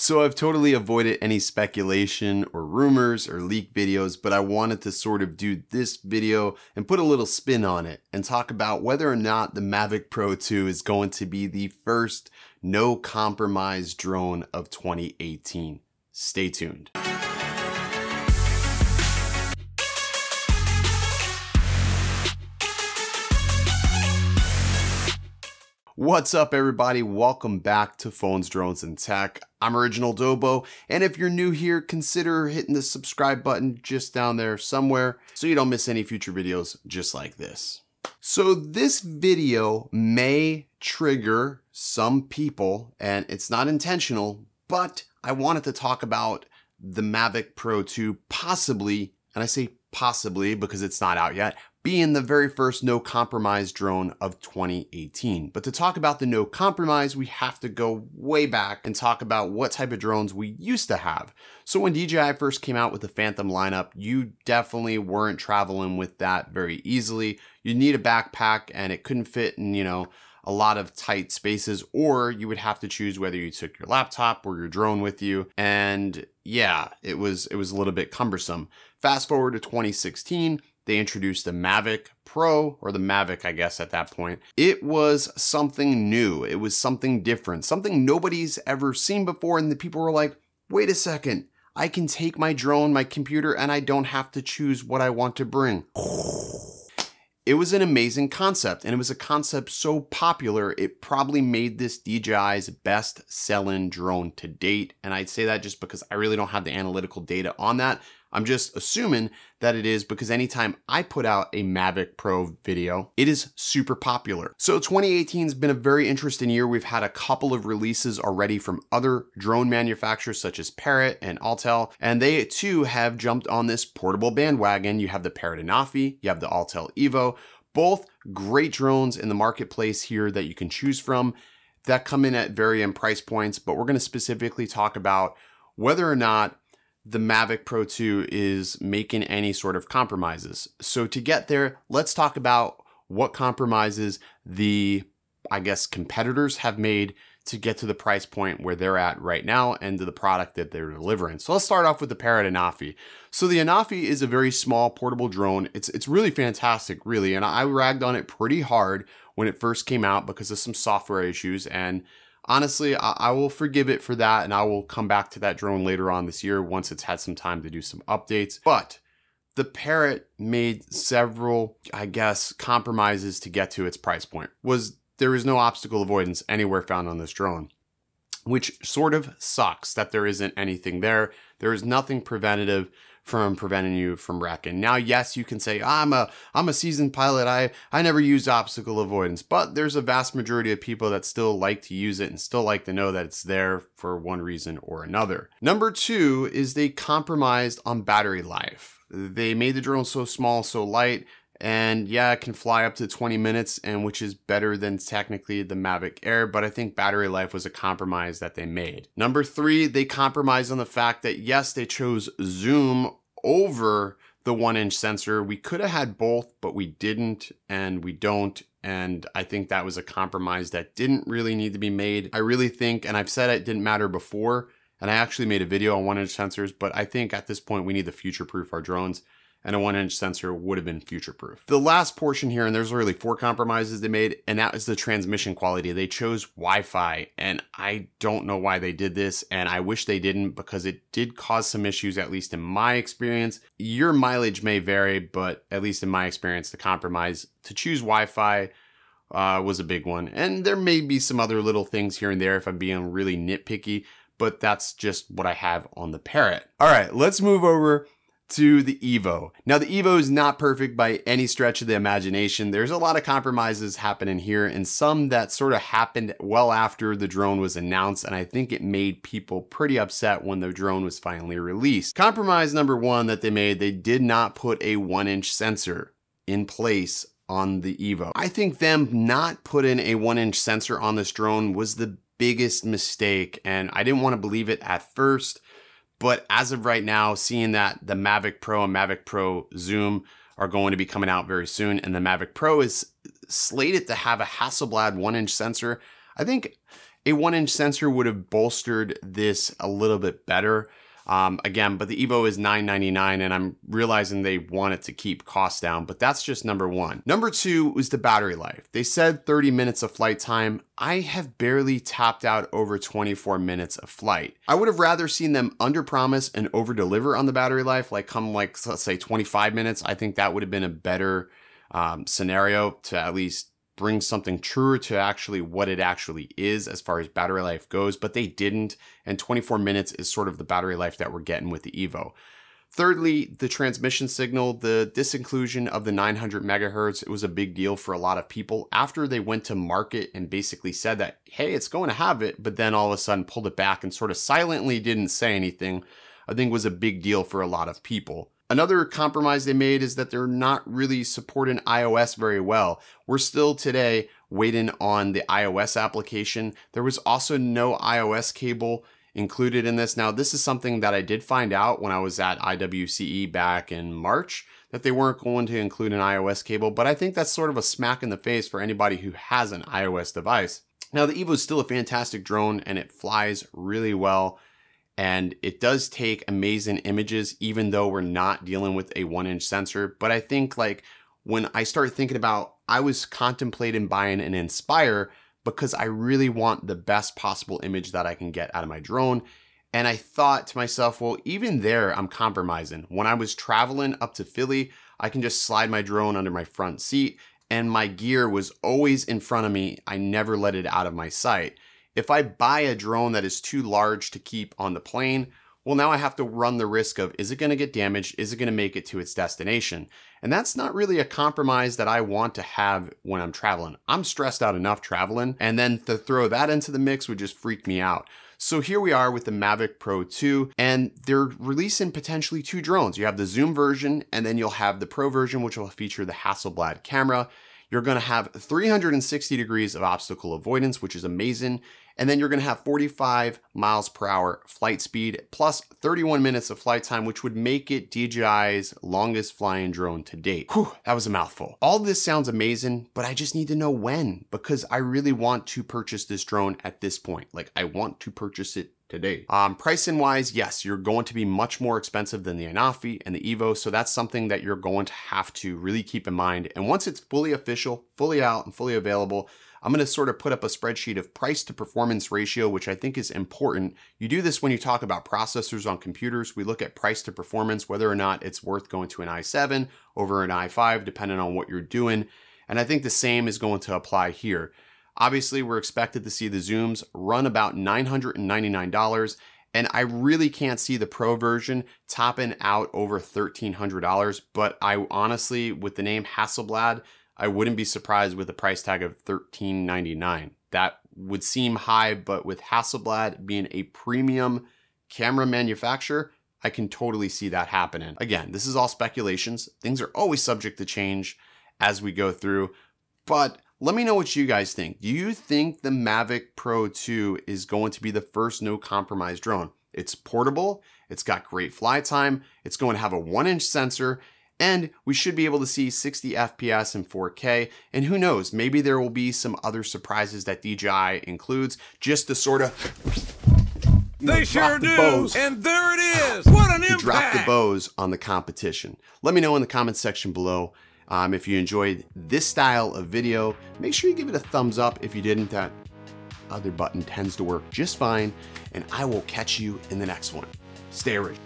So I've totally avoided any speculation or rumors or leak videos, but I wanted to sort of do this video and put a little spin on it and talk about whether or not the Mavic Pro 2 is going to be the first no compromise drone of 2018. Stay tuned. What's up, everybody? Welcome back to Phones, Drones, and Tech. I'm Original Dobo, and if you're new here, consider hitting the subscribe button just down there somewhere so you don't miss any future videos just like this. So this video may trigger some people, and it's not intentional, but I wanted to talk about the Mavic Pro 2 possibly, and I say possibly because it's not out yet, being the very first no compromise drone of 2018. But to talk about the no compromise, we have to go way back and talk about what type of drones we used to have. So when DJI first came out with the Phantom lineup, you definitely weren't traveling with that very easily. You need a backpack and it couldn't fit in, a lot of tight spaces, or you would have to choose whether you took your laptop or your drone with you. And yeah, it was a little bit cumbersome. Fast forward to 2016, they introduced the Mavic Pro, or the Mavic, I guess, at that point. It was something new. It was something different, something nobody's ever seen before. And the people were like, wait a second, I can take my drone, my computer, and I don't have to choose what I want to bring. It was an amazing concept, and it was a concept so popular, it probably made this DJI's best-selling drone to date. And I'd say that just because I really don't have the analytical data on that. I'm just assuming that it is because anytime I put out a Mavic Pro video, it is super popular. So 2018 has been a very interesting year. We've had a couple of releases already from other drone manufacturers such as Parrot and Autel, and they too have jumped on this portable bandwagon. You have the Parrot Anafi, you have the Autel Evo, both great drones in the marketplace here that you can choose from that come in at varying price points, but we're gonna specifically talk about whether or not the Mavic Pro 2 is making any sort of compromises. So to get there, let's talk about what compromises the, competitors have made to get to the price point where they're at right now and to the product that they're delivering. So let's start off with the Parrot Anafi. So the Anafi is a very small portable drone. It's really fantastic, really, and I ragged on it pretty hard when it first came out because of some software issues, and honestly, I will forgive it for that, and I will come back to that drone later on this year once it's had some time to do some updates. But the Parrot made several, compromises to get to its price point. There is no obstacle avoidance anywhere found on this drone, which sort of sucks that there isn't anything there. There is nothing preventative from preventing you from wrecking. Now, yes, you can say, I'm a seasoned pilot. I never used obstacle avoidance, but there's a vast majority of people that still like to use it and still like to know that it's there for one reason or another. Number two is they compromised on battery life. They made the drone so small, so light, and yeah, it can fly up to 20 minutes, and which is better than technically the Mavic Air, but I think battery life was a compromise that they made. Number three, they compromised on the fact that yes, they chose zoom over the 1-inch sensor. We could have had both, but we didn't, and we don't. And I think that was a compromise that didn't really need to be made. I really think, and I've said it didn't matter before, and I actually made a video on 1-inch sensors, but I think at this point we need to future-proof our drones, and a 1-inch sensor would have been future-proof. The last portion here, and there's really 4 compromises they made, and that is the transmission quality. They chose Wi-Fi, and I don't know why they did this, and I wish they didn't because it did cause some issues, at least in my experience. Your mileage may vary, but at least in my experience, the compromise to choose Wi-Fi was a big one. And there may be some other little things here and there if I'm being really nitpicky, but that's just what I have on the Parrot. All right, let's move over to the Evo. Now the Evo is not perfect by any stretch of the imagination. There's a lot of compromises happening here, and some that sort of happened well after the drone was announced, and I think it made people pretty upset when the drone was finally released. Compromise number one that they made, they did not put a 1-inch sensor in place on the Evo. I think them not putting a 1-inch sensor on this drone was the biggest mistake, and I didn't want to believe it at first. But as of right now, seeing that the Mavic Pro and Mavic Pro Zoom are going to be coming out very soon, and the Mavic Pro is slated to have a Hasselblad 1-inch sensor, I think A 1-inch sensor would have bolstered this a little bit better. Again, but the Evo is $999 and I'm realizing they wanted to keep costs down, but that's just number one. Number two was the battery life. They said 30 minutes of flight time. I have barely tapped out over 24 minutes of flight. I would have rather seen them under promise and over deliver on the battery life, like let's say 25 minutes. I think that would have been a better scenario to at least bring something truer to actually what it actually is as far as battery life goes, but they didn't, and 24 minutes is sort of the battery life that we're getting with the Evo. Thirdly, the transmission signal, the disinclusion of the 900 megahertz, it was a big deal for a lot of people after they went to market and basically said that, hey, it's going to have it, but then all of a sudden pulled it back and sort of silently didn't say anything. I think was a big deal for a lot of people. Another compromise they made is that they're not really supporting iOS very well. We're still today waiting on the iOS application. There was also no iOS cable included in this. Now, this is something that I did find out when I was at IWCE back in March, that they weren't going to include an iOS cable, but I think that's sort of a smack in the face for anybody who has an iOS device. Now, the Evo is still a fantastic drone and it flies really well. And it does take amazing images, even though we're not dealing with a 1-inch sensor. But I think like when I started thinking about, I was contemplating buying an Inspire because I really want the best possible image that I can get out of my drone. And I thought to myself, well, even there, I'm compromising. When I was traveling up to Philly, I can just slide my drone under my front seat and my gear was always in front of me. I never let it out of my sight. If I buy a drone that is too large to keep on the plane, well, now I have to run the risk of, is it going to get damaged? Is it going to make it to its destination? And that's not really a compromise that I want to have when I'm traveling. I'm stressed out enough traveling, and then to throw that into the mix would just freak me out. So here we are with the Mavic Pro 2, and they're releasing potentially two drones. You have the Zoom version, and then you'll have the Pro version, which will feature the Hasselblad camera. You're going to have 360 degrees of obstacle avoidance, which is amazing. And then you're going to have 45 miles per hour flight speed plus 31 minutes of flight time, which would make it DJI's longest flying drone to date. Whew, that was a mouthful. All this sounds amazing, but I just need to know when, because I really want to purchase this drone at this point. Like, I want to purchase it today. Pricing wise, yes, you're going to be much more expensive than the Anafi and the Evo. So that's something that you're going to have to really keep in mind. And once it's fully official, fully out and fully available, I'm going to sort of put up a spreadsheet of price to performance ratio, which I think is important. You do this when you talk about processors on computers. We look at price to performance, whether or not it's worth going to an i7 over an i5, depending on what you're doing. And I think the same is going to apply here. Obviously, we're expected to see the Zooms run about $999, and I really can't see the Pro version topping out over $1,300, but I honestly, with the name Hasselblad, I wouldn't be surprised with a price tag of $1,399. That would seem high, but with Hasselblad being a premium camera manufacturer, I can totally see that happening. Again, this is all speculations. Things are always subject to change as we go through, but let me know what you guys think. Do you think the Mavic Pro 2 is going to be the first no compromise drone? It's portable, it's got great fly time, it's going to have a 1-inch sensor, and we should be able to see 60 FPS and 4K. And who knows, maybe there will be some other surprises that DJI includes just to sort of They sure do, and there it is. What an impact! Drop the bows on the competition. Let me know in the comments section below. If you enjoyed this style of video, make sure you give it a thumbs up. If you didn't, that other button tends to work just fine. And I will catch you in the next one. Stay original.